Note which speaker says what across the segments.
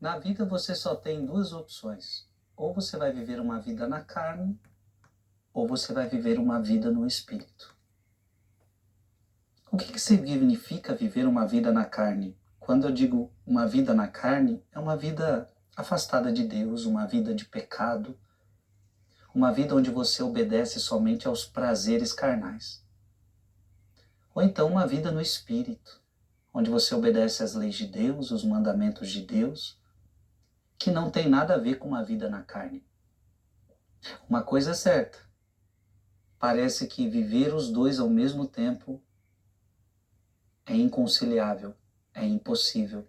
Speaker 1: Na vida você só tem duas opções. Ou você vai viver uma vida na carne, ou você vai viver uma vida no espírito. O que significa viver uma vida na carne? Quando eu digo uma vida na carne, é uma vida afastada de Deus, uma vida de pecado, uma vida onde você obedece somente aos prazeres carnais. Ou então uma vida no espírito, onde você obedece às leis de Deus, os mandamentos de Deus, que não tem nada a ver com uma vida na carne. Uma coisa é certa, parece que viver os dois ao mesmo tempo é inconciliável, é impossível.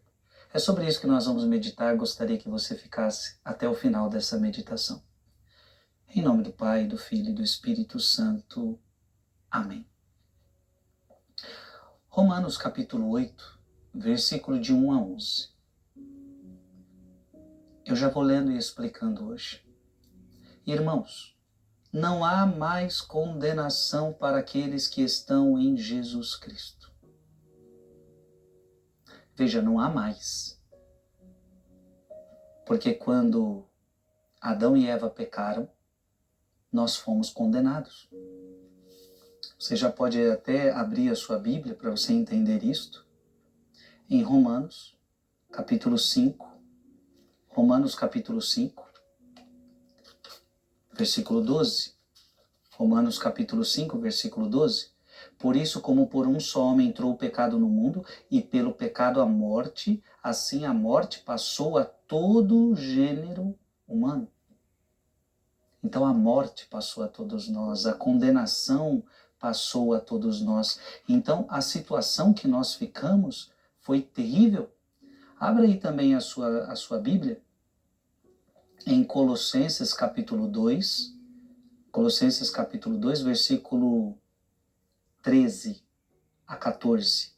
Speaker 1: É sobre isso que nós vamos meditar. Gostaria que você ficasse até o final dessa meditação. Em nome do Pai, do Filho e do Espírito Santo. Amém. Romanos capítulo 8, versículo de 1 a 11. Eu já vou lendo e explicando hoje. Irmãos, não há mais condenação para aqueles que estão em Jesus Cristo. Veja, não há mais. Porque quando Adão e Eva pecaram, nós fomos condenados. Você já pode até abrir a sua Bíblia para você entender isto. Em Romanos, capítulo 5. Romanos, capítulo 5, versículo 12. Romanos, capítulo 5, versículo 12. Por isso, como por um só homem entrou o pecado no mundo, e pelo pecado a morte, assim a morte passou a todo o gênero humano. Então a morte passou a todos nós, a condenação passou a todos nós. Então a situação que nós ficamos foi terrível. Abra aí também a sua Bíblia, em Colossenses capítulo 2, Colossenses capítulo 2, versículo 13 a 14.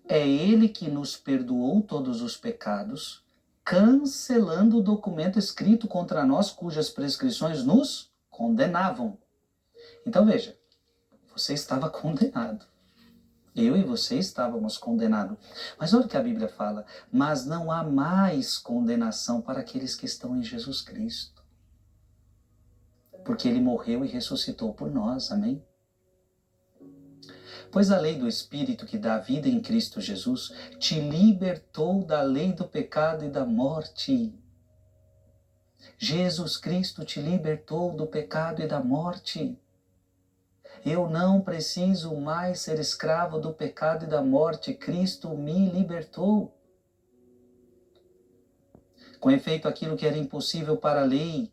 Speaker 1: É Ele que nos perdoou todos os pecados, cancelando o documento escrito contra nós, cujas prescrições nos condenavam. Então veja, você estava condenado. Eu e você estávamos condenados. Mas olha o que a Bíblia fala. Mas não há mais condenação para aqueles que estão em Jesus Cristo. Porque Ele morreu e ressuscitou por nós. Amém? Pois a lei do Espírito que dá vida em Cristo Jesus te libertou da lei do pecado e da morte. Jesus Cristo te libertou do pecado e da morte. Eu não preciso mais ser escravo do pecado e da morte. Cristo me libertou. Com efeito, aquilo que era impossível para a lei,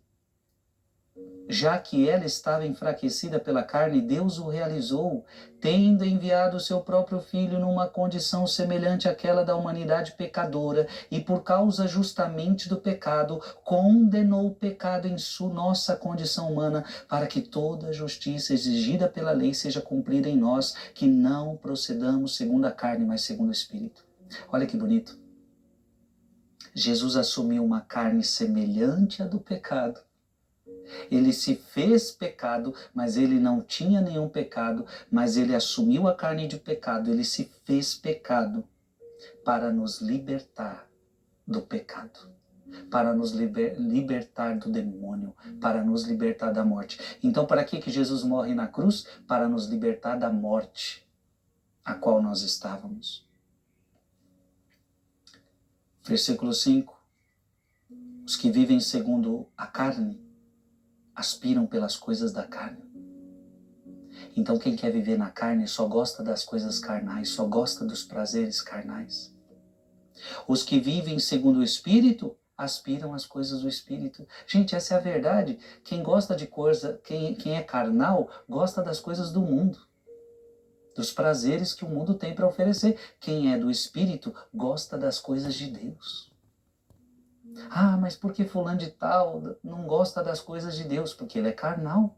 Speaker 1: já que ela estava enfraquecida pela carne, Deus o realizou, tendo enviado o seu próprio Filho numa condição semelhante àquela da humanidade pecadora, e por causa justamente do pecado, condenou o pecado em nossa condição humana, para que toda a justiça exigida pela lei seja cumprida em nós, que não procedamos segundo a carne, mas segundo o Espírito. Olha que bonito. Jesus assumiu uma carne semelhante à do pecado. Ele se fez pecado, mas ele não tinha nenhum pecado, mas ele assumiu a carne de pecado, ele se fez pecado para nos libertar do pecado, para nos libertar do demônio, para nos libertar da morte. Então, para que Jesus morre na cruz? Para nos libertar da morte a qual nós estávamos. Versículo 5. Os que vivem segundo a carne aspiram pelas coisas da carne. Então quem quer viver na carne só gosta das coisas carnais, só gosta dos prazeres carnais. Os que vivem segundo o Espírito aspiram às coisas do Espírito. Gente, essa é a verdade. Quem gosta de coisa, quem é carnal, gosta das coisas do mundo, dos prazeres que o mundo tem para oferecer. Quem é do Espírito gosta das coisas de Deus. Ah, mas por que fulano de tal não gosta das coisas de Deus? Porque ele é carnal.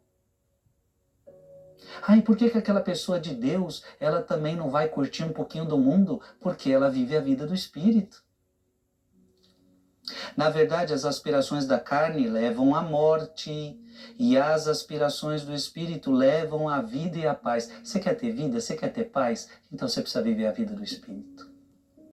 Speaker 1: Ah, e por que aquela pessoa de Deus, ela também não vai curtir um pouquinho do mundo? Porque ela vive a vida do Espírito. Na verdade, as aspirações da carne levam à morte, e as aspirações do Espírito levam à vida e à paz. Você quer ter vida? Você quer ter paz? Então você precisa viver a vida do Espírito.